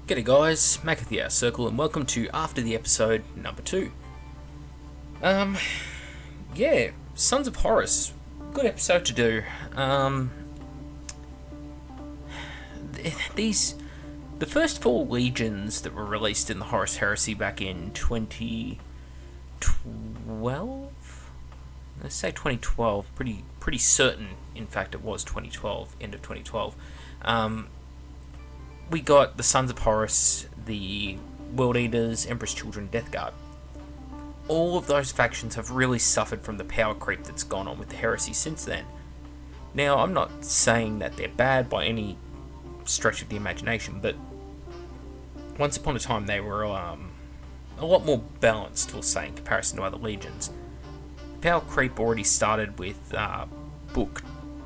G'day guys, Mac at the Outer Circle, and welcome to After the Episode number 2. Yeah, Sons of Horus. Good episode to do. The first 4 legions that were released in the Horus Heresy back in 2012? Let's say 2012, pretty certain, in fact it was 2012, end of 2012. We got the Sons of Horus, the World Eaters, Emperor's Children, Death Guard. All of those factions have really suffered from the power creep that's gone on with the Heresy since then. Now, I'm not saying that they're bad by any stretch of the imagination, but once upon a time they were a lot more balanced, we'll say, in comparison to other legions. Power creep already started with Book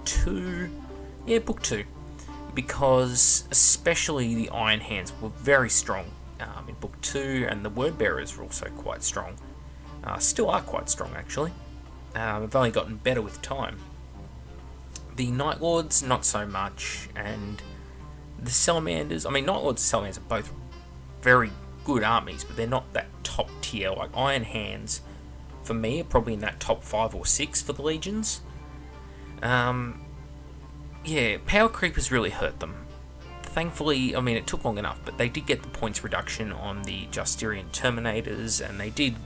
2. Yeah, Book 2. Because especially the Iron Hands were very strong in Book 2, and the Word Bearers were also quite strong. Still are quite strong, actually. Have only gotten better with time. The Night Lords, not so much, and the Salamanders... I mean, Night Lords and Salamanders are both very good armies, but they're not that top tier. Like, Iron Hands, for me, are probably in that top 5 or 6 for the legions. Yeah, power creep has really hurt them. Thankfully, I mean, it took long enough, but they did get the points reduction on the Justinian Terminators, and they did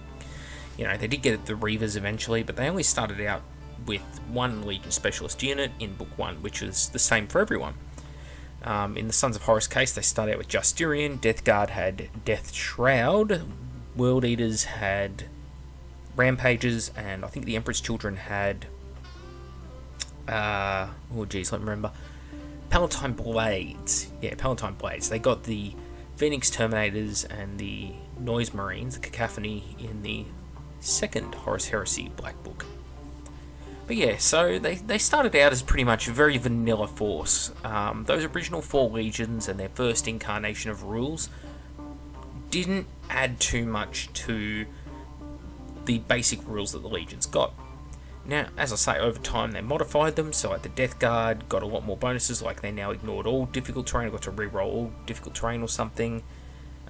get the Reavers eventually, but they only started out with 1 Legion Specialist unit in Book 1, which was the same for everyone. In the Sons of Horus case, they started out with Justinian, Death Guard had Death Shroud, World Eaters had Rampages, and I think the Emperor's Children had... let me remember. Palatine Blades. Yeah, Palatine Blades. They got the Phoenix Terminators and the Noise Marines, the Cacophony, in the second Horus Heresy Black Book. But yeah, so they started out as pretty much a very vanilla force. Those original 4 legions and their first incarnation of rules didn't add too much to the basic rules that the legions got. Now, as I say, over time they modified them, so like the Death Guard got a lot more bonuses, like they now ignored all difficult terrain, got to reroll all difficult terrain or something.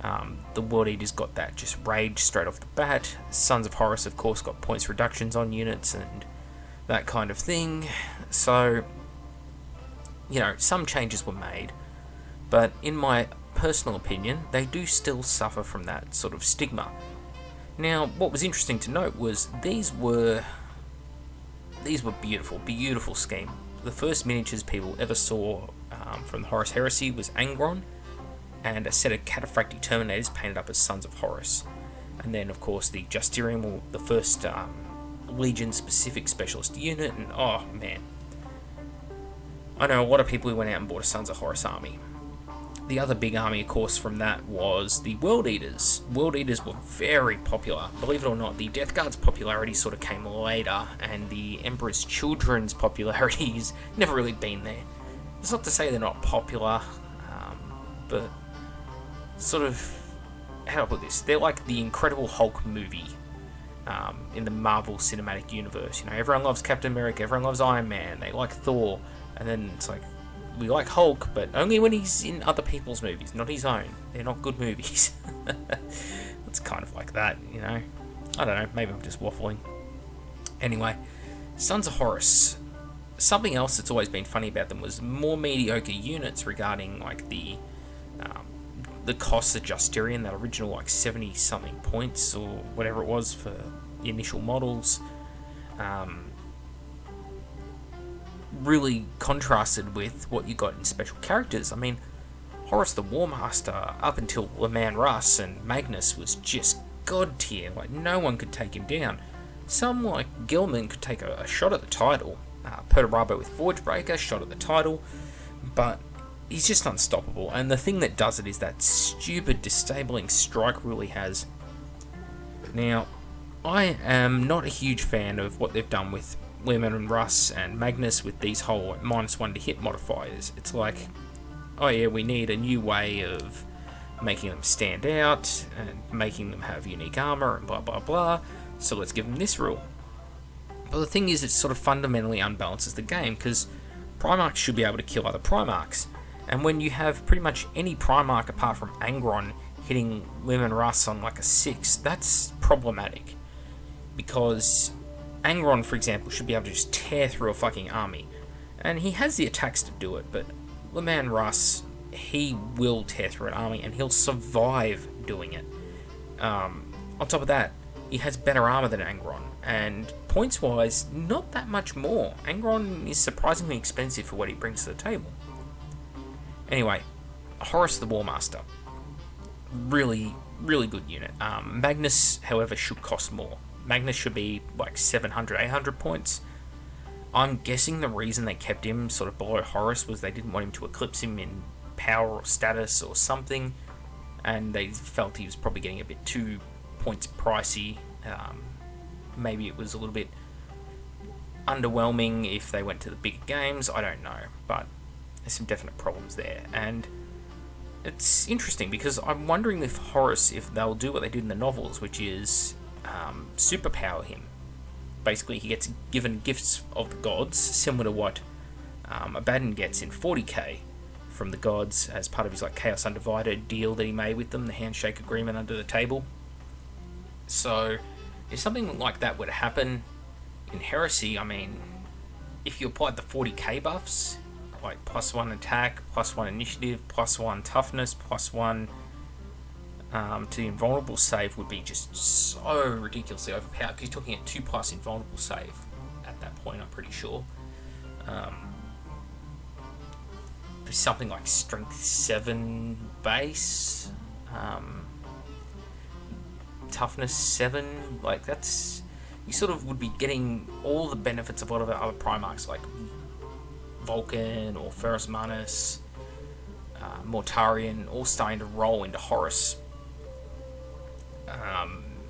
The World Eaters got that just rage straight off the bat. Sons of Horus, of course, got points reductions on units and that kind of thing. So, some changes were made, but in my personal opinion, they do still suffer from that sort of stigma. Now, what was interesting to note was these were beautiful scheme. The first miniatures people ever saw from the Horus Heresy was Angron, and a set of Cataphractic Terminators painted up as Sons of Horus. And then, of course, the Justinian, the first Legion-specific specialist unit, and oh man. I know a lot of people who went out and bought a Sons of Horus army. The other big army, of course, from that was the World Eaters. World Eaters were very popular. Believe it or not, the Death Guard's popularity sort of came later, and the Emperor's Children's popularity's never really been there. It's not to say they're not popular, but sort of, how do I put this? They're like the Incredible Hulk movie in the Marvel Cinematic Universe. Everyone loves Captain America, everyone loves Iron Man, they like Thor, and then it's like, we like Hulk, but only when he's in other people's movies, not his own. They're not good movies. It's kind of like that, I don't know, maybe I'm just waffling. Anyway, Sons of Horus. Something else that's always been funny about them was more mediocre units regarding, like, the costs of Justinian, that original, like, 70-something points, or whatever it was for the initial models. Really contrasted with what you got in special characters. I mean, Horus the War Master, up until Le Man Russ and Magnus, was just god tier. Like, no one could take him down. Some, like Gilman, could take a shot at the title. Perturabo with Forgebreaker, shot at the title. But he's just unstoppable. And the thing that does it is that stupid, disabling strike rule he has. Now, I am not a huge fan of what they've done with Lemon and Russ and Magnus with these whole -1 to hit modifiers. It's like, oh yeah, we need a new way of making them stand out and making them have unique armor and blah blah blah, so let's give them this rule. But the thing is, it sort of fundamentally unbalances the game, because Primarchs should be able to kill other Primarchs, And when you have pretty much any Primarch apart from Angron hitting Leman Russ on like a 6, that's problematic. Because Angron, for example, should be able to just tear through a fucking army. And he has the attacks to do it, but Leman Russ, he will tear through an army and he'll survive doing it. On top of that, he has better armor than Angron, and points-wise, not that much more. Angron is surprisingly expensive for what he brings to the table. Anyway, Horus the Warmaster. Really, really good unit. Magnus, however, should cost more. Magnus should be like 700, 800 points. I'm guessing the reason they kept him sort of below Horus was they didn't want him to eclipse him in power or status or something, and they felt he was probably getting a bit too points pricey. Maybe it was a little bit underwhelming if they went to the bigger games, I don't know, but there's some definite problems there. And it's interesting because I'm wondering if Horus, if they'll do what they did in the novels, which is superpower him. Basically, he gets given gifts of the gods, similar to what Abaddon gets in 40k from the gods as part of his like Chaos Undivided deal that he made with them, the handshake agreement under the table. So, if something like that were to happen in Heresy, I mean, if you applied the 40k buffs, like +1 attack, +1 initiative, +1 toughness, +1 to the invulnerable save would be just so ridiculously overpowered, because you're talking at 2+ invulnerable save at that point, I'm pretty sure. Something like strength 7 base, toughness 7, like that's, you sort of would be getting all the benefits of a lot of the other Primarchs like Vulcan or Ferrus Manus, Mortarion, all starting to roll into Horus.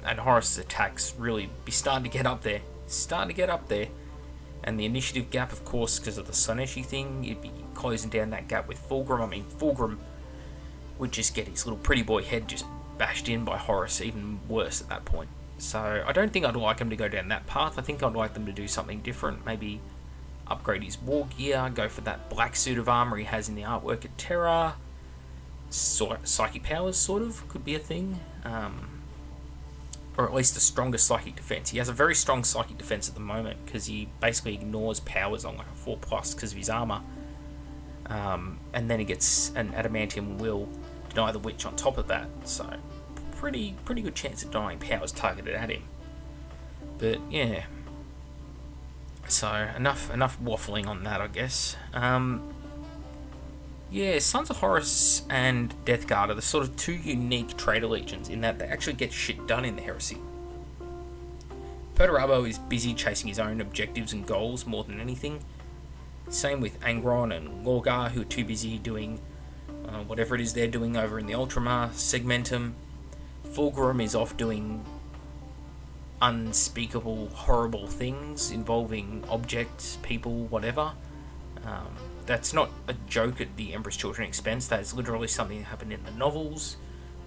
And Horus' attacks really be starting to get up there. And the initiative gap, of course, because of the Soneshi thing, you'd be closing down that gap with Fulgrim. I mean, Fulgrim would just get his little pretty boy head just bashed in by Horus, even worse at that point. So I don't think I'd like him to go down that path. I think I'd like them to do something different. Maybe upgrade his war gear, go for that black suit of armor he has in the artwork at Terra. Psychic powers, sort of, could be a thing. Or at least a stronger psychic defense. He has a very strong psychic defense at the moment because he basically ignores powers on like a 4+ because of his armor. And then he gets an adamantium will deny the witch on top of that. So pretty good chance of denying powers targeted at him. But yeah. So enough waffling on that, I guess. Yeah, Sons of Horus and Death Guard are the sort of two unique traitor legions in that they actually get shit done in the Heresy. Perturabo is busy chasing his own objectives and goals more than anything. Same with Angron and Lorgar, who are too busy doing whatever it is they're doing over in the Ultramar Segmentum. Fulgrim is off doing unspeakable, horrible things involving objects, people, whatever. That's not a joke at the Emperor's Children's expense. That is literally something that happened in the novels.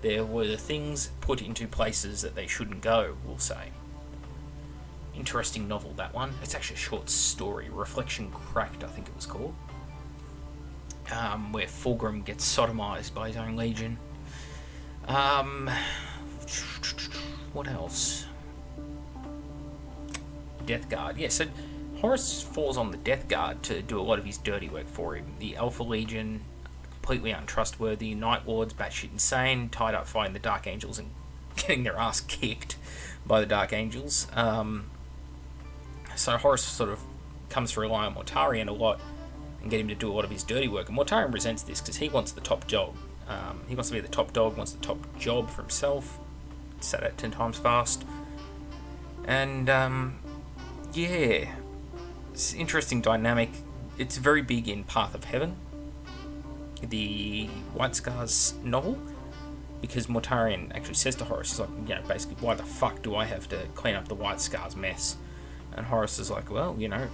There were things put into places that they shouldn't go, we'll say. Interesting novel, that one. It's actually a short story. Reflection Cracked, I think it was called. Where Fulgrim gets sodomized by his own legion. What else? Death Guard. Yeah, so Horus falls on the Death Guard to do a lot of his dirty work for him. The Alpha Legion, completely untrustworthy. Night Lords, batshit insane, tied up fighting the Dark Angels and getting their ass kicked by the Dark Angels. So Horus sort of comes to rely on Mortarion a lot and get him to do a lot of his dirty work. And Mortarion resents this because he wants the top job. He wants to be the top dog, wants the top job for himself. Said it 10 times fast. And, yeah. It's an interesting dynamic. It's very big in Path of Heaven, the White Scars novel, because Mortarion actually says to Horus, he's like, you know, basically, why the fuck do I have to clean up the White Scars mess? And Horus is like, well, you know,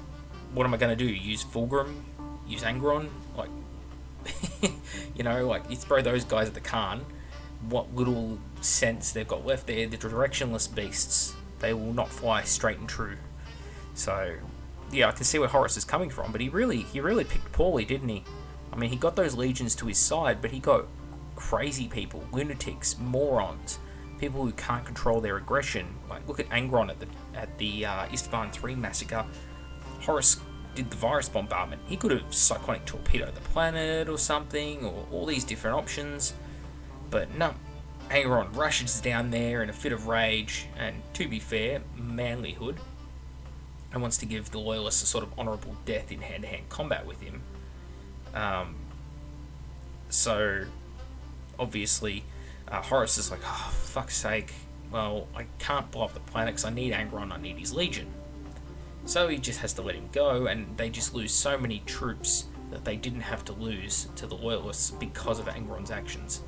what am I going to do? Use Fulgrim? Use Angron? Like, you know, like, you throw those guys at the Khan, what little sense they've got left there, the directionless beasts, they will not fly straight and true. So, yeah, I can see where Horus is coming from, but he really picked poorly, didn't he? I mean, he got those legions to his side, but he got crazy people, lunatics, morons, people who can't control their aggression. Like, look at Angron at the Istvan III massacre. Horus did the virus bombardment. He could have cyclonic torpedoed the planet or something, or all these different options, but no. Angron rushes down there in a fit of rage, and to be fair, manlyhood, and wants to give the Loyalists a sort of honourable death in hand-to-hand combat with him. So, obviously, Horus is like, oh, fuck's sake, well, I can't blow up the planet because I need Angron, I need his legion. So he just has to let him go, and they just lose so many troops that they didn't have to lose to the Loyalists because of Angron's actions.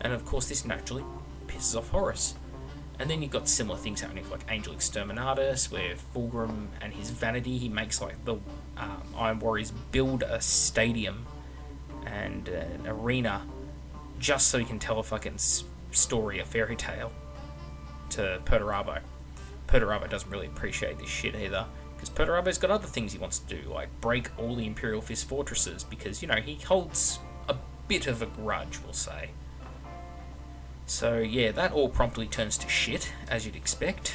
And of course this naturally pisses off Horus. And then you've got similar things happening like Angel Exterminatus, where Fulgrim and his vanity, he makes like the Iron Warriors build a stadium and an arena just so he can tell a fucking story, a fairy tale to Perturabo. Perturabo doesn't really appreciate this shit either, because Perturabo's got other things he wants to do, like break all the Imperial Fist fortresses, because, you know, he holds a bit of a grudge, we'll say. So yeah, that all promptly turns to shit, as you'd expect,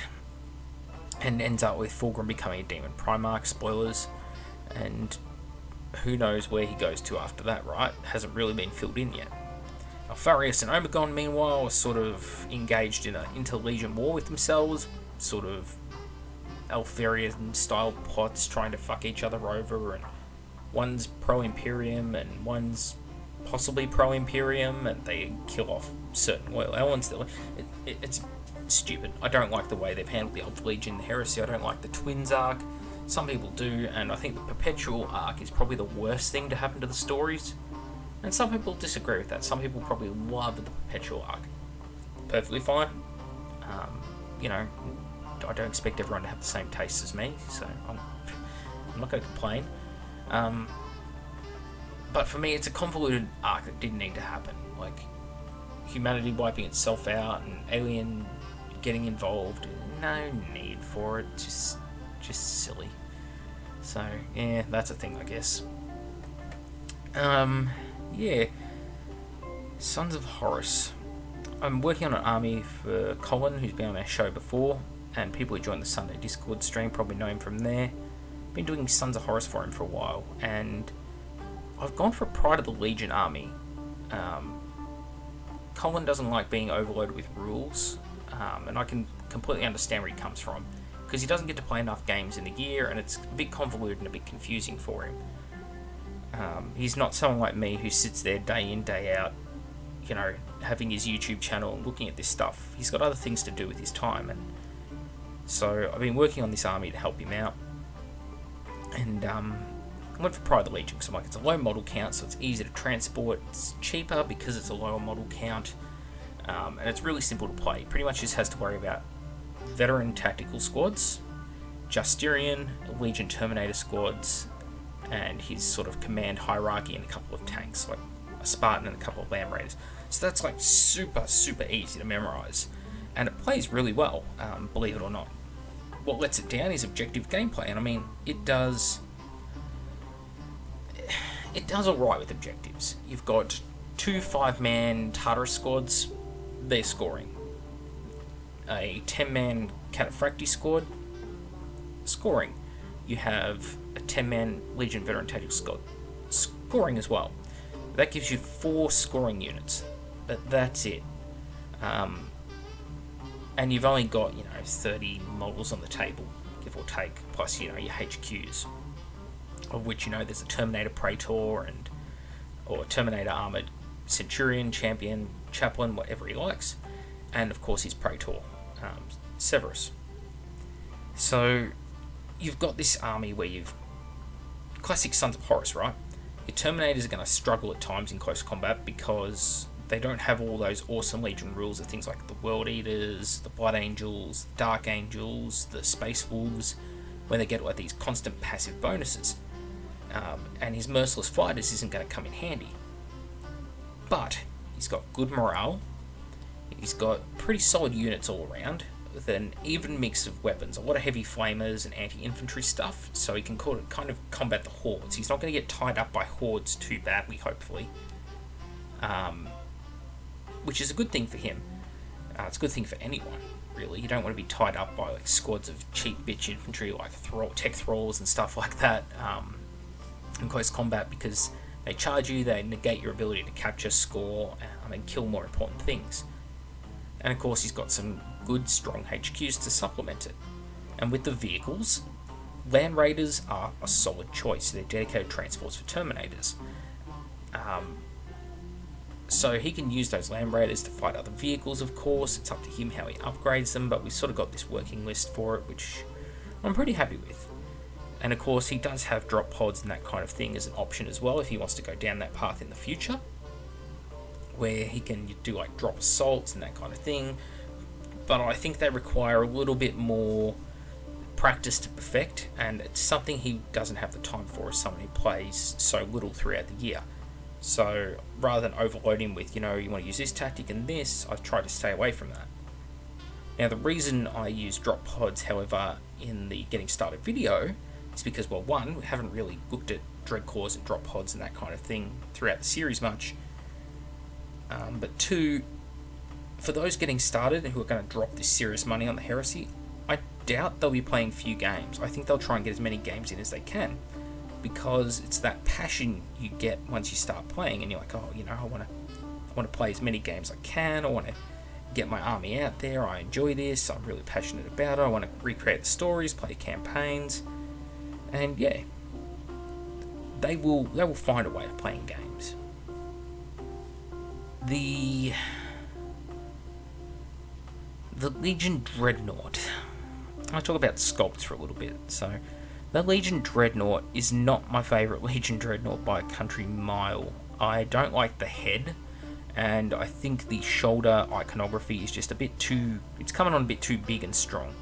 and ends up with Fulgrim becoming a Demon Primarch, spoilers, and who knows where he goes to after that, right? Hasn't really been filled in yet. Alpharius and Omegon, meanwhile, are sort of engaged in an inter-legion war with themselves, sort of Alpharian-style plots, trying to fuck each other over, and one's pro-Imperium and one's possibly pro-Imperium, and they kill off certain loyal elements. It's stupid. I don't like the way they've handled the Alpha Legion, the Heresy. I don't like the Twins arc. Some people do, and I think the Perpetual arc is probably the worst thing to happen to the stories. And some people disagree with that. Some people probably love the Perpetual arc. Perfectly fine. You know, I don't expect everyone to have the same tastes as me, so I'm not going to complain. But for me, it's a convoluted arc that didn't need to happen. Like, humanity wiping itself out and Alien getting involved. No need for it. Just silly. So, yeah, that's a thing, I guess. Yeah. Sons of Horus. I'm working on an army for Colin, who's been on our show before, and people who join the Sunday Discord stream probably know him from there. Been doing Sons of Horus for him for a while, and I've gone for a Pride of the Legion army. Colin doesn't like being overloaded with rules, and I can completely understand where he comes from, because he doesn't get to play enough games in a year, and it's a bit convoluted and a bit confusing for him. He's not someone like me who sits there day in, day out, you know, having his YouTube channel and looking at this stuff. He's got other things to do with his time, and so I've been working on this army to help him out. And I went for Pride of the Legion because I'm like, it's a low model count, so it's easy to transport. It's cheaper because it's a lower model count, and it's really simple to play. Pretty much just has to worry about veteran tactical squads, Justinian, Legion Terminator squads, and his sort of command hierarchy and a couple of tanks, like a Spartan and a couple of Land Raiders. So that's like super easy to memorize, and it plays really well, believe it or not. What lets it down is objective gameplay, and I mean, it does alright with objectives. You've got 2 5-man Tartarus squads, they're scoring. A 10-man Cataphracti squad, scoring. You have a 10-man Legion Veteran Tactical squad, scoring as well. That gives you 4 scoring units, but that's it. And you've only got, 30 models on the table, give or take, plus, your HQs, of which, there's a Terminator Praetor or Terminator Armoured Centurion, Champion, Chaplain, whatever he likes, and of course his Praetor, Severus. So you've got this army where you've classic Sons of Horus, right? Your Terminators are going to struggle at times in close combat because they don't have all those awesome Legion rules of things like the World Eaters, the Blood Angels, Dark Angels, the Space Wolves, where they get like these constant passive bonuses. And his Merciless Fighters isn't going to come in handy. But he's got good morale, he's got pretty solid units all around, with an even mix of weapons, a lot of heavy flamers and anti-infantry stuff, so he can kind of combat the hordes. He's not going to get tied up by hordes too badly, hopefully, which is a good thing for him. It's a good thing for anyone, really. You don't want to be tied up by like squads of cheap bitch infantry like tech thralls and stuff like that in close combat, because they charge you, they negate your ability to capture, score, and kill more important things. And of course he's got some good strong HQs to supplement it. And with the vehicles, Land Raiders are a solid choice. They're dedicated transports for Terminators. So he can use those Land Raiders to fight other vehicles, of course. It's up to him how he upgrades them, but we've sort of got this working list for it, which I'm pretty happy with. And of course he does have drop pods and that kind of thing as an option as well if he wants to go down that path in the future, where he can do like drop assaults and that kind of thing. But I think they require a little bit more practice to perfect, and it's something he doesn't have the time for as someone who plays so little throughout the year. So rather than overload him with, you want to use this tactic and this, I've tried to stay away from that. Now the reason I use drop pods, however, in the getting started video is because, well, one, we haven't really looked at Dreadcores and drop pods and that kind of thing throughout the series much. But two, for those getting started and who are going to drop this serious money on the Heresy, I doubt they'll be playing few games. I think they'll try and get as many games in as they can, because it's that passion you get once you start playing, and you're like, oh, I want to play as many games as I can. I want to get my army out there. I enjoy this. I'm really passionate about it. I want to recreate the stories, play campaigns, and yeah, they will find a way of playing games. The Legion Dreadnought. I'll talk about Sculpts for a little bit. So, the Legion Dreadnought is not my favourite Legion Dreadnought by a country mile. I don't like the head, and I think the shoulder iconography is just it's coming on a bit too big and strong.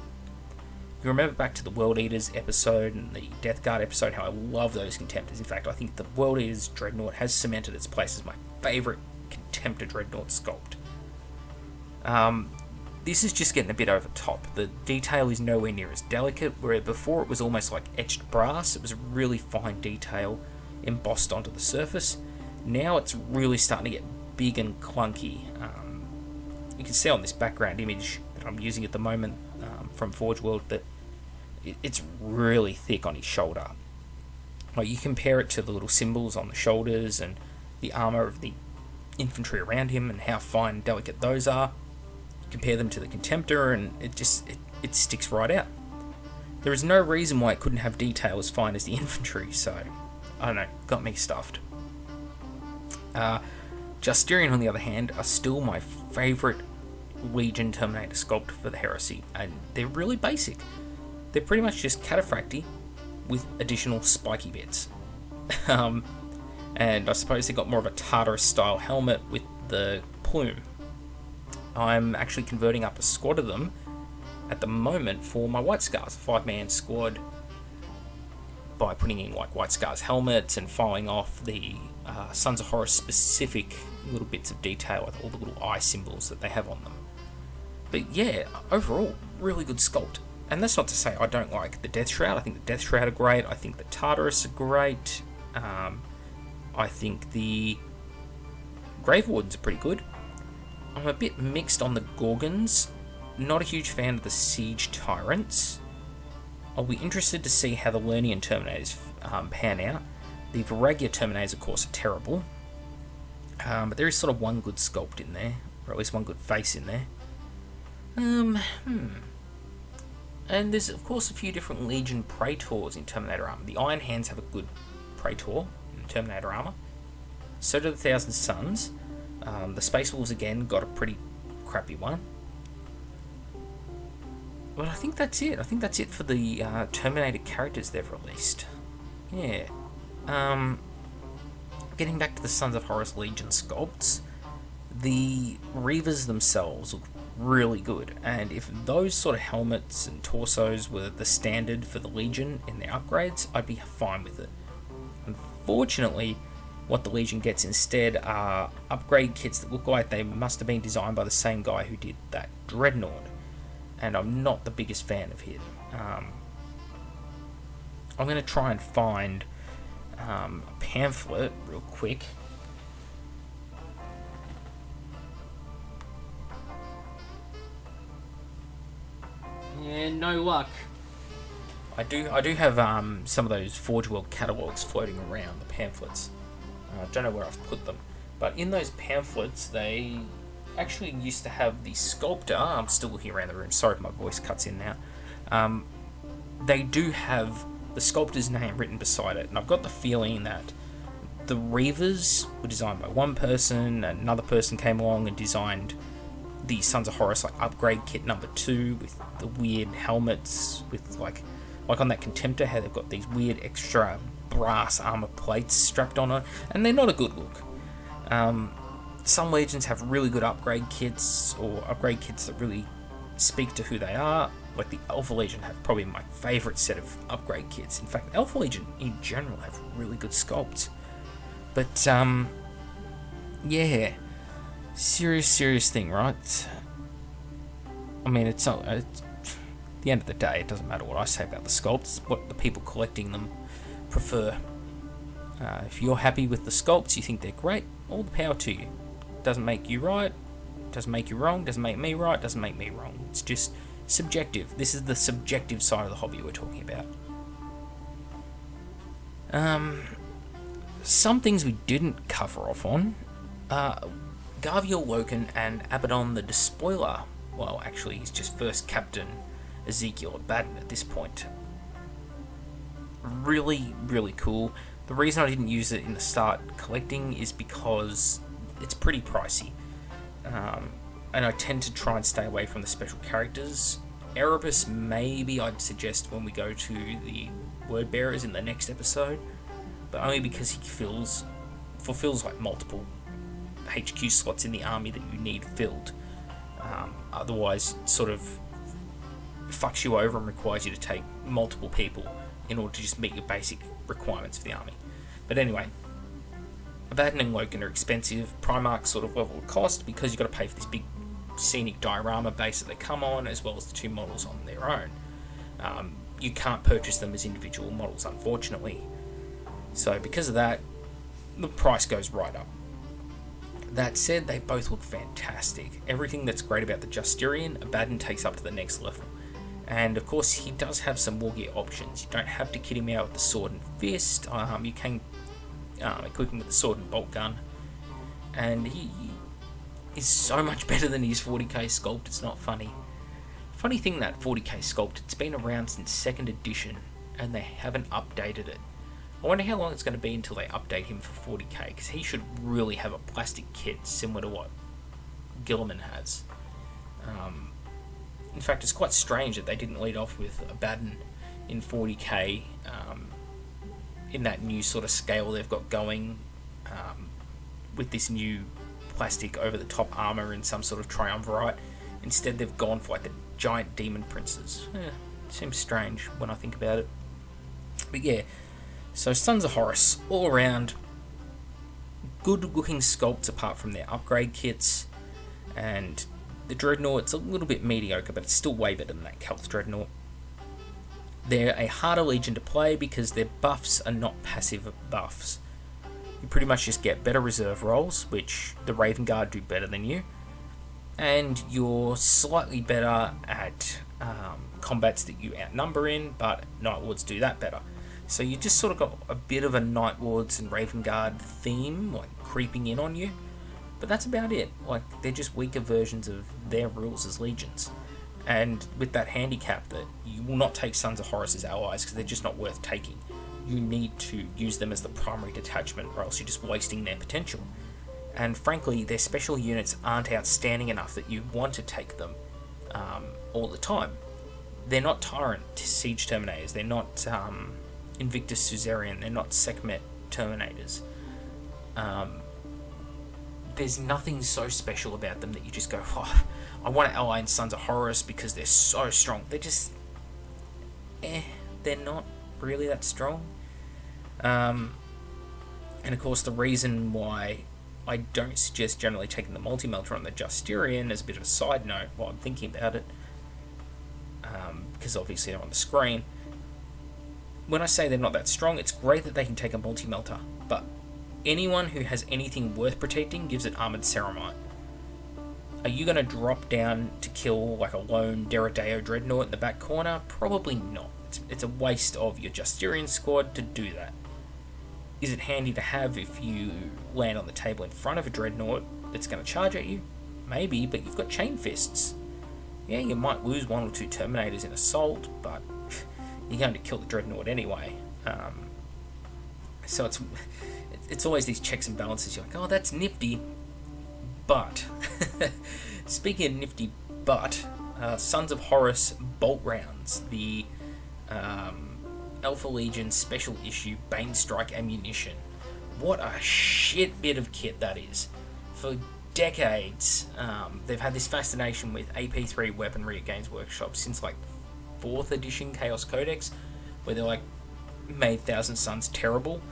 You remember back to the World Eaters episode and the Death Guard episode, how I love those Contemptors. In fact, I think the World Eaters Dreadnought has cemented its place as my favourite Contemptor Dreadnought sculpt. This is just getting a bit over top. The detail is nowhere near as delicate, where before it was almost like etched brass. It was really fine detail embossed onto the surface. Now it's really starting to get big and clunky. You can see on this background image that I'm using at the moment from Forge World that it's really thick on his shoulder. Like, you compare it to the little symbols on the shoulders and the armour of the infantry around him and how fine and delicate those are. Compare them to the Contemptor, and it sticks right out. There is no reason why it couldn't have detail as fine as the infantry, so I don't know, got me stuffed. Justinian, on the other hand, are still my favourite Legion Terminator sculpt for the Heresy, and they're really basic. They're pretty much just cataphracti with additional spiky bits. And I suppose they got more of a Tartarus style helmet with the plume. I'm actually converting up a squad of them at the moment for my White Scars, a 5-man squad, by putting in like White Scars helmets and filing off the Sons of Horus specific little bits of detail with all the little eye symbols that they have on them. But yeah, overall, really good sculpt. And that's not to say I don't like the Death Shroud. I think the Death Shroud are great. I think the Tartarus are great. I think the Grave Wardens are pretty good. I'm a bit mixed on the Gorgons. Not a huge fan of the Siege Tyrants. I'll be interested to see how the Lernian Terminators pan out. The Varagia Terminators, of course, are terrible. But there is sort of one good sculpt in there, or at least one good face in there. And there's, of course, a few different Legion Praetors in Terminator armor. The Iron Hands have a good Praetor in Terminator armor. So do the Thousand Suns. The Space Wolves, again, got a pretty crappy one. But I think that's it. I think that's it for the Terminator characters they've released. Yeah. Getting back to the Sons of Horus Legion sculpts, the Reavers themselves look really good, and if those sort of helmets and torsos were the standard for the Legion in their upgrades, I'd be fine with it. Unfortunately, what the Legion gets instead are upgrade kits that look like they must have been designed by the same guy who did that Dreadnought. and I'm not the biggest fan of it. I'm going to try and find a pamphlet real quick. Yeah, no luck. I do have some of those Forge World catalogs floating around, the pamphlets. I don't know where I've put them, but in those pamphlets they actually used to have the sculptor. I'm still looking around the room. Sorry if my voice cuts in now. They do have the sculptor's name written beside it, and I've got the feeling that the Reavers were designed by one person, and another person came along and designed the Sons of Horus upgrade kit number 2 with the weird helmets with like on that Contemptor, how they've got these weird extra brass armor plates strapped on it, and they're not a good look. Some legions have really good upgrade kits, or upgrade kits that really speak to who they are. Like the Alpha Legion have probably my favourite set of upgrade kits. In fact, Alpha Legion in general have really good sculpts. But yeah, serious thing, right? I mean, it's not. At the end of the day, it doesn't matter what I say about the sculpts. What the people collecting them prefer. If you're happy with the sculpts, you think they're great, all the power to you. Doesn't make you right, doesn't make you wrong, doesn't make me right, doesn't make me wrong. It's just subjective. This is the subjective side of the hobby we're talking about. Some things we didn't cover off on. Garviel Woken and Abaddon the Despoiler. Well, actually, he's just first Captain Ezekiel Abaddon at this point. Really cool. The reason I didn't use it in the start collecting is because it's pretty pricey. And I tend to try and stay away from the special characters. Erebus, maybe I'd suggest when we go to the Word Bearers in the next episode, but only because he fulfills like multiple HQ slots in the army that you need filled. Otherwise, sort of fucks you over and requires you to take multiple people in order to just meet your basic requirements for the army. But anyway, Abaddon and Woken are expensive. Primarch sort of level of cost because you've got to pay for this big scenic diorama base that they come on, as well as the 2 models on their own. You can't purchase them as individual models, unfortunately. So because of that, the price goes right up. That said, they both look fantastic. Everything that's great about the Justirian, Abaddon takes up to the next level. And of course, he does have some war gear options. You don't have to kit him out with the sword and fist. You can equip him with the sword and bolt gun. And he is so much better than his 40k sculpt, it's not funny. Funny thing, that 40k sculpt, it's been around since 2nd edition, and they haven't updated it. I wonder how long it's going to be until they update him for 40k, because he should really have a plastic kit similar to what Gilliman has. In fact, it's quite strange that they didn't lead off with Abaddon in 40k, in that new sort of scale they've got going, with this new plastic over-the-top armour and some sort of triumvirate. Instead, they've gone for like the giant demon princes. Seems strange when I think about it. But yeah, so Sons of Horus, all around good-looking sculpts apart from their upgrade kits, and the Dreadnought's a little bit mediocre, but it's still way better than that Celts Dreadnought. They're a harder legion to play because their buffs are not passive buffs. You pretty much just get better reserve rolls, which the Raven Guard do better than you, and you're slightly better at combats that you outnumber in, but Night Lords do that better. So you just sort of got a bit of a Night Lords and Raven Guard theme, like creeping in on you. But that's about it. Like, they're just weaker versions of their rules as legions. And with that handicap that you will not take Sons of Horus as allies because they're just not worth taking. You need to use them as the primary detachment, or else you're just wasting their potential. And frankly, their special units aren't outstanding enough that you want to take them all the time. They're not Tyrant Siege Terminators. They're not Invictus Suzerain. They're not Sekhmet Terminators. There's nothing so special about them that you just go, oh, I want to ally in Sons of Horus because they're so strong. They're just, they're not really that strong. And of course, the reason why I don't suggest generally taking the multi-melter on the Justirian, as a bit of a side note while I'm thinking about it, because obviously they're on the screen. When I say they're not that strong, it's great that they can take a multi-melter, but anyone who has anything worth protecting gives it Armored Ceramite. Are you going to drop down to kill like a lone Deredeo Dreadnought in the back corner? Probably not. It's a waste of your Justirian squad to do that. Is it handy to have if you land on the table in front of a Dreadnought that's going to charge at you? Maybe, but you've got Chain Fists. Yeah, you might lose 1 or 2 Terminators in Assault, but you're going to kill the Dreadnought anyway. So it's always these checks and balances. You're like, oh, that's nifty. But, speaking of nifty but, Sons of Horus bolt rounds, the Alpha Legion special issue Bane Strike ammunition. What a shit bit of kit that is. For decades, they've had this fascination with AP3 weaponry at Games Workshop since like 4th edition Chaos Codex, where they're like, made Thousand Suns terrible.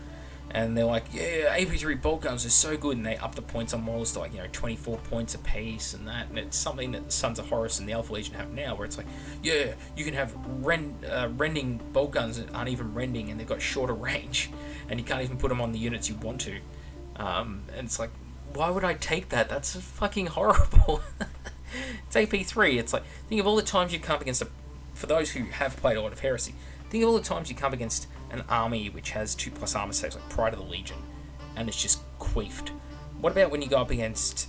And they're like, yeah, AP3 bolt guns are so good, and they up the points on models to like 24 points a piece and that. And it's something that the Sons of Horus and the Alpha Legion have now, where it's like, yeah, you can have rending bolt guns that aren't even rending, and they've got shorter range, and you can't even put them on the units you want to. And it's like, why would I take that? That's fucking horrible. It's AP3. It's like, think of all the times you come up against for those who have played a lot of Heresy, think of all the times you come against an army which has 2+ armor saves, like Pride of the Legion, and it's just queefed. What about when you go up against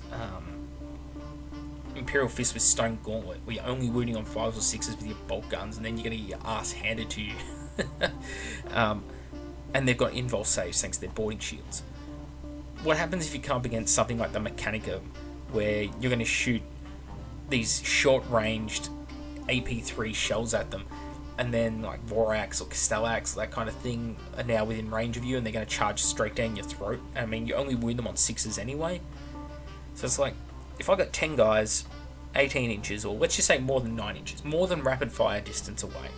Imperial Fist with Stone Gauntlet, where you're only wounding on 5s or 6s with your bolt guns, and then you're going to get your ass handed to you? And they've got invul saves thanks to their boarding shields. What happens if you come up against something like the Mechanicum, where you're going to shoot these short-ranged AP3 shells at them, and then like Vorax or Castellax, that kind of thing, are now within range of you, and they're going to charge straight down your throat. I mean, you only wound them on 6s anyway. So it's like, if I got 10 guys 18 inches, or let's just say more than 9 inches, more than rapid fire distance away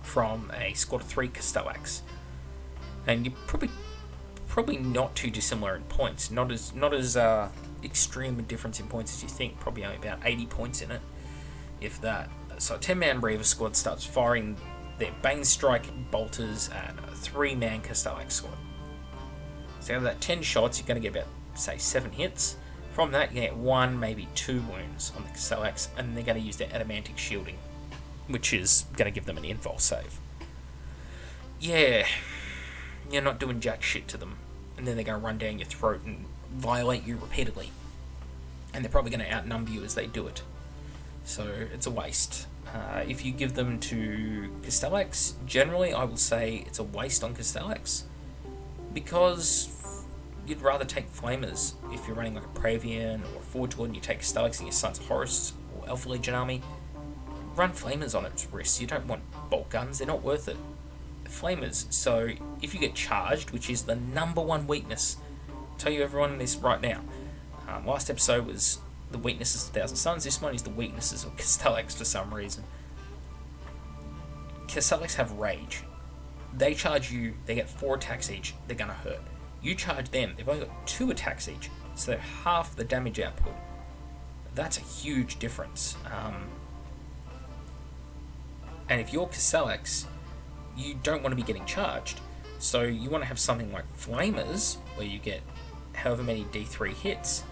from a squad of 3 Castellax, and you're probably not too dissimilar in points, not as extreme a difference in points as you think, probably only about 80 points in it, if that. So a 10-man Reaver squad starts firing their Bane Strike bolters at a 3-man Castellax squad. So out of that 10 shots, you're going to get about, say, 7 hits. From that, you get 1, maybe 2 wounds on the Castellax, and they're going to use their Adamantic Shielding, which is going to give them an invul save. Yeah, you're not doing jack shit to them, and then they're going to run down your throat and violate you repeatedly. And they're probably going to outnumber you as they do it. So it's a waste. If you give them to Castellax, generally I will say it's a waste on Castellax, because you'd rather take Flamers. If you're running like a Praevian or a Forge Lord and you take Castellax and your Sons of Horus or Alpha Legion army, run Flamers on its wrists. You don't want bolt guns, they're not worth it. Flamers. So if you get charged, which is the #1 weakness, I'll tell you everyone this right now. Last episode was the weaknesses of Thousand Suns. This one is the weaknesses of Castellax for some reason. Castellax have rage. They charge you, they get 4 attacks each, they're going to hurt. You charge them, they've only got 2 attacks each, so they're half the damage output. That's a huge difference. And if you're Castellax, you don't want to be getting charged. So you want to have something like Flamers, where you get however many D3 hits.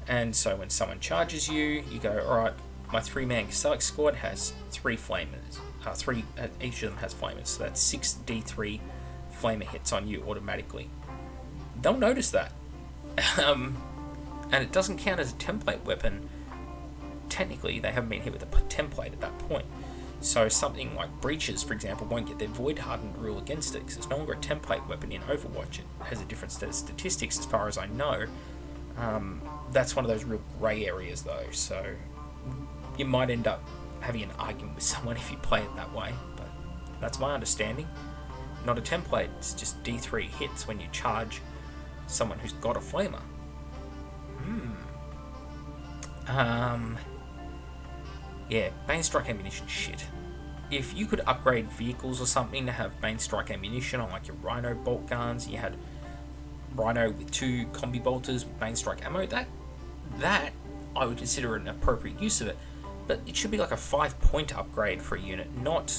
And so when someone charges you, you go, alright, my 3-man Castellax squad has 3 Flamers. Each of them has Flamers, so that's 6 D3 Flamer hits on you automatically. They'll notice that. And it doesn't count as a template weapon. Technically, they haven't been hit with a template at that point. So something like Breaches, for example, won't get their Void Hardened rule against it, because it's no longer a template weapon in Overwatch. It has a different set of statistics as far as I know. That's one of those real grey areas though, so you might end up having an argument with someone if you play it that way, but that's my understanding. Not a template, it's just D3 hits when you charge someone who's got a Flamer. Yeah, Bane Strike ammunition shit. If you could upgrade vehicles or something to have Bane Strike ammunition on like your Rhino bolt guns, you had Rhino with 2 combi bolters with Bane Strike ammo, that I would consider an appropriate use of it. but it should be like a 5-point upgrade for a unit, not,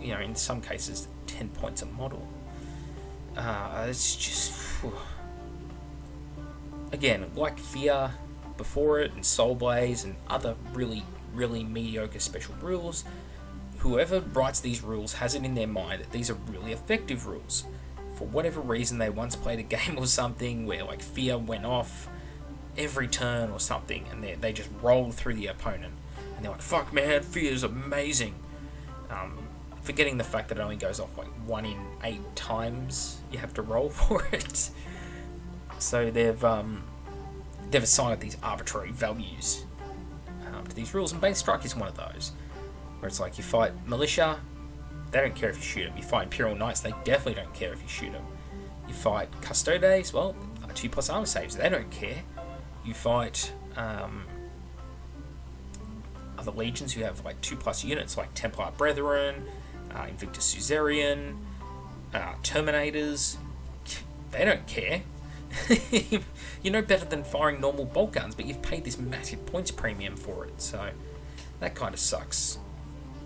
in some cases 10 points a model. It's just, whew. Again, like Fear before it, and Soul Blaze, and other really, really mediocre special rules, whoever writes these rules has it in their mind that these are really effective rules. For whatever reason, they once played a game or something where like Fear went off every turn or something, and they just rolled through the opponent, and they're like, fuck man, Fear's amazing. Forgetting the fact that it only goes off like 1 in 8 times you have to roll for it. So they've assigned these arbitrary values to these rules, and Bane Strike is one of those, where it's like you fight Militia, they don't care if you shoot them. You fight Imperial Knights, they definitely don't care if you shoot them. You fight Custodes, well, 2+ armor saves, they don't care. You fight other legions who have like 2+ units, like Templar Brethren, Invictus Suzerain, Terminators, they don't care. You're no better than firing normal bolt guns, but you've paid this massive points premium for it, so that kind of sucks.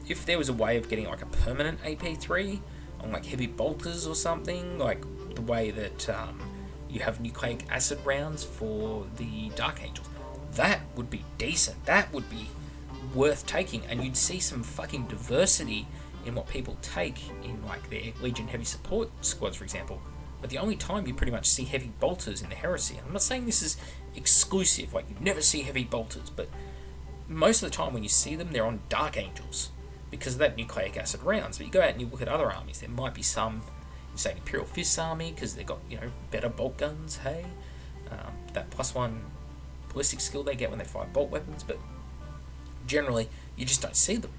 If there was a way of getting like a permanent AP3 on like heavy bolters or something, like the way that you have nucleic acid rounds for the Dark Angels, that would be decent. That would be worth taking, and you'd see some fucking diversity in what people take in like their Legion heavy support squads, for example. But the only time you pretty much see heavy bolters in the Heresy, I'm not saying this is exclusive, like you never see heavy bolters, but most of the time when you see them, they're on Dark Angels because of that nucleic acid rounds. But you go out and you look at other armies, there might be some, say, Imperial Fist army because they've got, better bolt guns, hey, that +1 ballistic skill they get when they fire bolt weapons, but generally you just don't see them.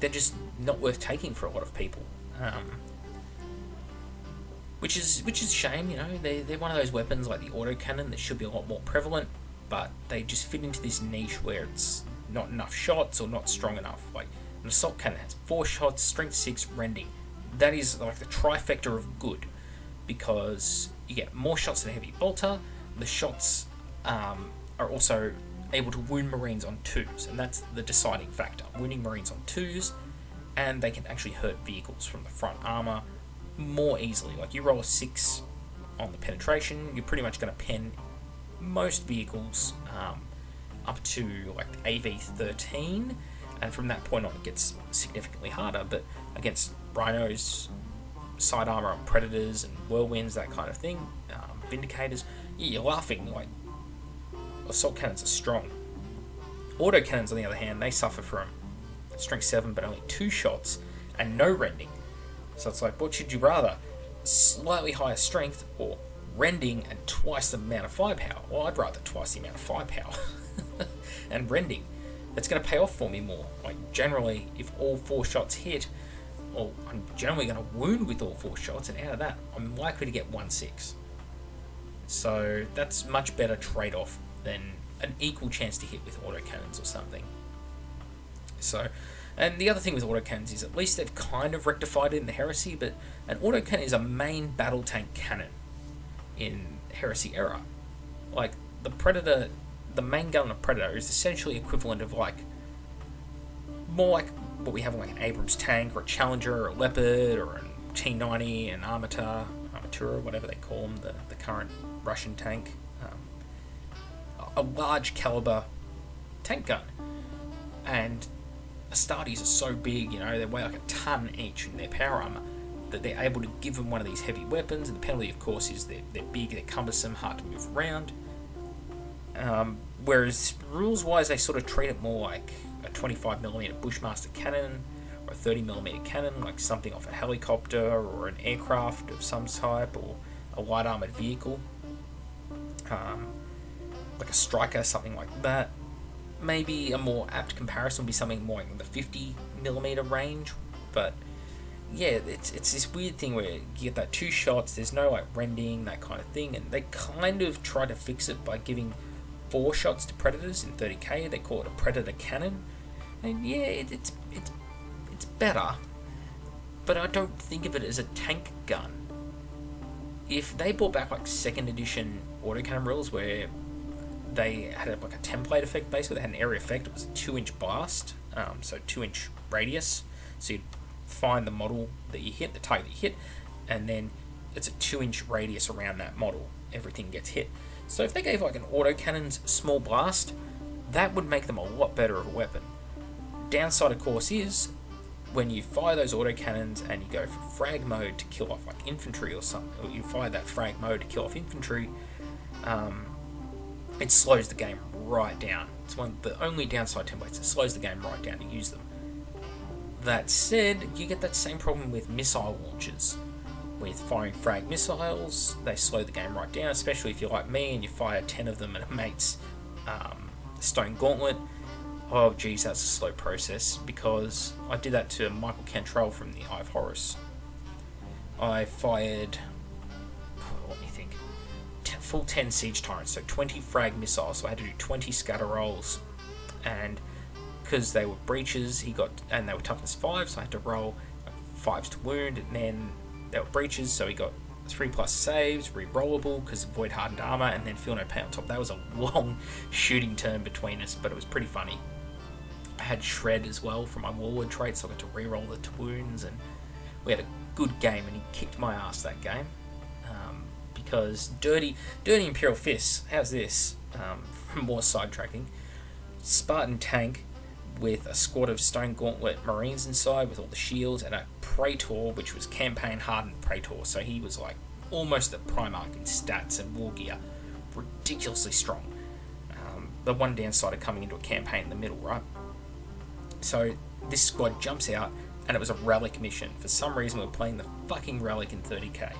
They're just not worth taking for a lot of people. Which is a shame, they're one of those weapons like the autocannon that should be a lot more prevalent, but they just fit into this niche where it's not enough shots or not strong enough. Like an assault cannon has 4 shots, strength 6, rending. That is like the trifecta of good, because you get more shots than a heavy bolter. The shots are also able to wound Marines on 2s, and that's the deciding factor. Wounding Marines on 2s, and they can actually hurt vehicles from the front armor more easily. Like you roll a 6 on the penetration, you're pretty much going to pen most vehicles up to like AV13, and from that point on it gets significantly harder. But against Rhinos, side armor on Predators and Whirlwinds, that kind of thing, Vindicators, you're laughing. Like assault cannons are strong. Auto cannons, on the other hand, they suffer from strength 7 but only 2 shots and no rending. So it's like, what should you rather? Slightly higher strength or rending and twice the amount of firepower? Well, I'd rather twice the amount of firepower and rending. That's going to pay off for me more. Like generally, if all 4 shots hit, well, I'm generally going to wound with all 4 shots, and out of that, I'm likely to get 1/6. So that's much better trade-off than an equal chance to hit with autocannons or something. So, and the other thing with autocannons is at least they've kind of rectified it in the Heresy, but an autocannon is a main battle tank cannon in Heresy era. Like the Predator, the main gun on a Predator is essentially equivalent of like more like what we have on like an Abrams tank or a Challenger or a Leopard or a T-90, an Armatura, whatever they call them, the current Russian tank. A large caliber tank gun. And Astartes are so big, they weigh like a ton each in their power armor, that they're able to give them one of these heavy weapons, and the penalty, of course, is they're big, they're cumbersome, hard to move around. Whereas rules-wise, they sort of treat it more like a 25mm Bushmaster cannon or a 30mm cannon, like something off a helicopter or an aircraft of some type, or a light armored vehicle, like a Striker, something like that. Maybe a more apt comparison would be something more in the 50mm range, but yeah, it's this weird thing where you get that 2 shots, there's no like rending, that kind of thing, and they kind of try to fix it by giving 4 shots to Predators in 30k. They call it a Predator cannon, and yeah, it's better, but I don't think of it as a tank gun. If they brought back like 2nd edition autocannon rules where they had like a template effect basically. They had an area effect. It was a 2-inch blast, so 2-inch radius. So you'd find the model that you hit, the target that you hit, and then it's a 2-inch radius around that model. Everything gets hit. So if they gave like an autocannon's small blast, that would make them a lot better of a weapon. Downside, of course, is when you fire those autocannons and you go for frag mode to kill off like infantry or something, or you fire that frag mode to kill off infantry, it slows the game right down. It's one of the only downside templates. It slows the game right down to use them. That said, you get that same problem with missile launchers. With firing frag missiles, they slow the game right down, especially if you're like me and you fire 10 of them and it makes Stone Gauntlet. Oh geez, that's a slow process, because I did that to Michael Cantrell from the Eye of Horus. I fired, what do you think, full 10 siege turrets, so 20 frag missiles, so I had to do 20 scatter rolls, and because they were breaches, and they were toughness 5, so I had to roll 5s to wound, and then they were breaches, so he got 3+ saves, re-rollable because of void hardened armor, and then feel no pain on top. That was a long shooting turn between us, but it was pretty funny. I had shred as well from my warlord trait, so I got to re-roll the wounds, and we had a good game, and he kicked my ass that game. Because dirty Imperial Fists, how's this? More sidetracking. Spartan tank with a squad of Stone Gauntlet Marines inside with all the shields, and a Praetor, which was campaign hardened Praetor, so he was like almost a Primarch in stats and war gear. Ridiculously strong. The one downside of coming into a campaign in the middle, right? So this squad jumps out, and it was a relic mission. For some reason we were playing the fucking relic in 30k.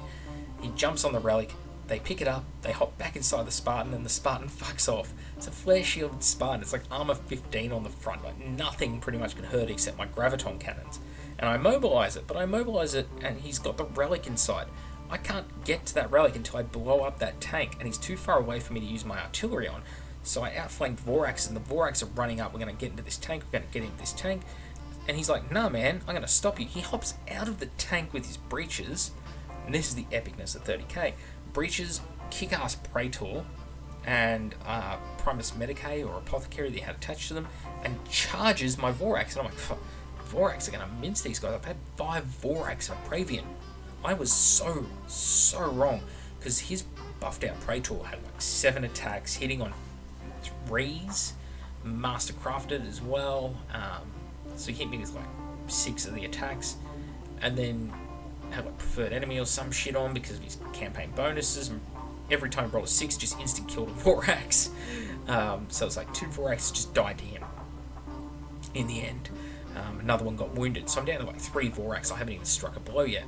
He jumps on the relic, they pick it up, they hop back inside the Spartan, and the Spartan fucks off. It's a flare shielded Spartan, it's like armor 15 on the front, like nothing pretty much can hurt except my graviton cannons. And I mobilize it, and he's got the relic inside. I can't get to that relic until I blow up that tank, and he's too far away for me to use my artillery on. So I outflanked Vorax, and the Vorax are running up, we're going to get into this tank, and he's like, nah man, I'm going to stop you. He hops out of the tank with his breaches, and this is the epicness of 30k. Breaches, kick-ass Praetor, and Primus Medicae or Apothecary that he had attached to them, and charges my Vorax. And I'm like, fuck, Vorax are going to mince these guys. I've had 5 Vorax and a Praevian. I was so wrong, because his buffed out Praetor had like 7 attacks, hitting on 3s, Master Crafted as well. So he hit me with like 6 of the attacks, and then had like preferred enemy or some shit on because of his campaign bonuses, and every time he rolled a 6 just instant killed a Vorax. So it's like 2 Vorax just died to him in the end. Another one got wounded, so I'm down to like 3 Vorax. I haven't even struck a blow yet.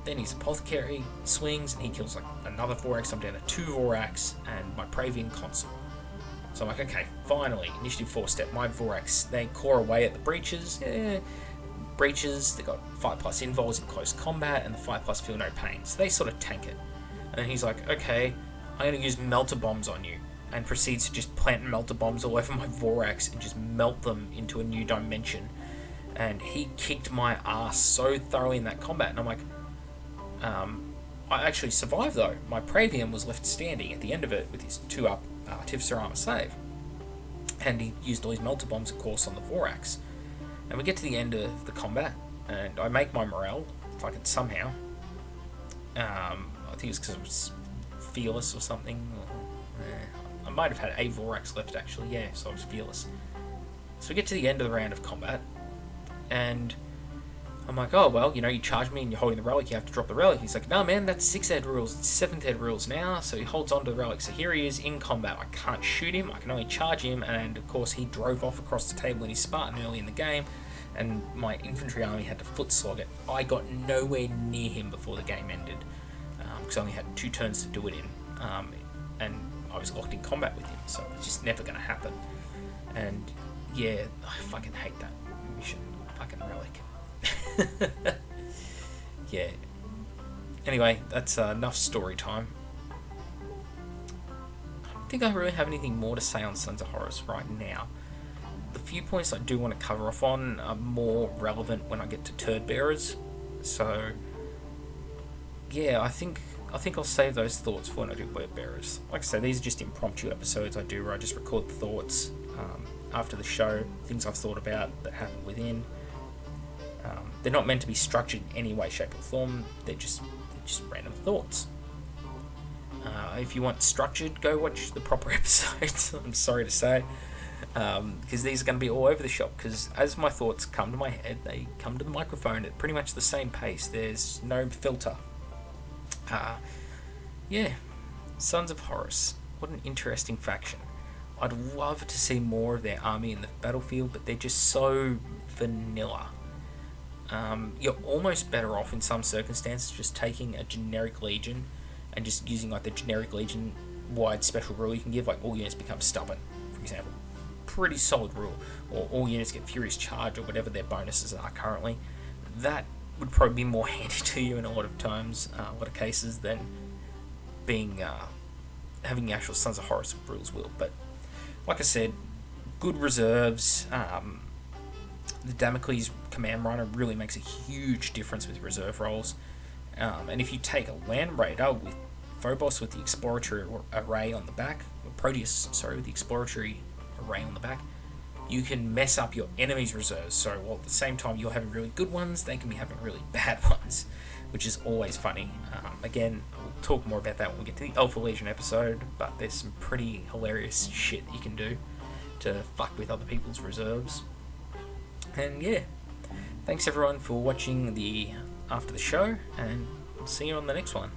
Then his Apothecary swings and he kills like another Vorax. I'm down to 2 Vorax and my Praevian Consul. So I'm like, okay, finally, initiative 4 step. My Vorax, they core away at the breaches. Breaches, they got 5+ invols in close combat, and the 5+ feel no pain. So they sort of tank it. And then he's like, okay, I'm going to use melter bombs on you. And proceeds to just plant melter bombs all over my Vorax and just melt them into a new dimension. And he kicked my ass so thoroughly in that combat. And I'm like, I actually survived though. My Praevian was left standing at the end of it with his 2-up Artificer armor save. And he used all his melter bombs, of course, on the Vorax. And we get to the end of the combat, and I make my morale, fucking somehow. I think it's because I was fearless or something. I might have had a Vorax left, actually, yeah, so I was fearless. So we get to the end of the round of combat, and I'm like, oh, well, you charge me and you're holding the relic, you have to drop the relic. He's like, no, man, that's 6th ed rules, it's 7th ed rules now. So he holds on to the relic. So here he is in combat. I can't shoot him, I can only charge him, and of course he drove off across the table in his Spartan early in the game, and my infantry army had to foot slog it. I got nowhere near him before the game ended, because I only had 2 turns to do it in, and I was locked in combat with him, so it's just never going to happen. And yeah, I fucking hate that mission. Fucking relic. Yeah. Anyway, that's enough story time. I don't think I really have anything more to say on Sons of Horus right now. The few points I do want to cover off on are more relevant when I get to Turd Bearers. So, yeah, I think I think I'll save those thoughts for when I do Word Bearers. Like I say, these are just impromptu episodes I do where I just record the thoughts after the show, things I've thought about that happen within. They're not meant to be structured in any way, shape, or form. They're just random thoughts. If you want structured, go watch the proper episodes. I'm sorry to say, because these are going to be all over the shop. Because as my thoughts come to my head, they come to the microphone at pretty much the same pace. There's no filter. Yeah, Sons of Horus. What an interesting faction. I'd love to see more of their army in the battlefield, but they're just so vanilla. You're almost better off in some circumstances just taking a generic legion and just using like the generic legion wide special rule you can give, like all units become stubborn, for example. Pretty solid rule. Or all units get furious charge or whatever their bonuses are currently. That would probably be more handy to you in a lot of times, a lot of cases, than being having the actual Sons of Horus rules wheel. But like I said, good reserves. The Damocles command runner really makes a huge difference with reserve rolls. And if you take a land raider with Phobos with the exploratory array on the back, or Proteus, sorry, with the exploratory array on the back, you can mess up your enemy's reserves. So while at the same time you're having really good ones, they can be having really bad ones, which is always funny. Again, we'll talk more about that when we get to the Alpha Legion episode, but there's some pretty hilarious shit that you can do to fuck with other people's reserves. And yeah, thanks everyone for watching the after the show, and I'll see you on the next one.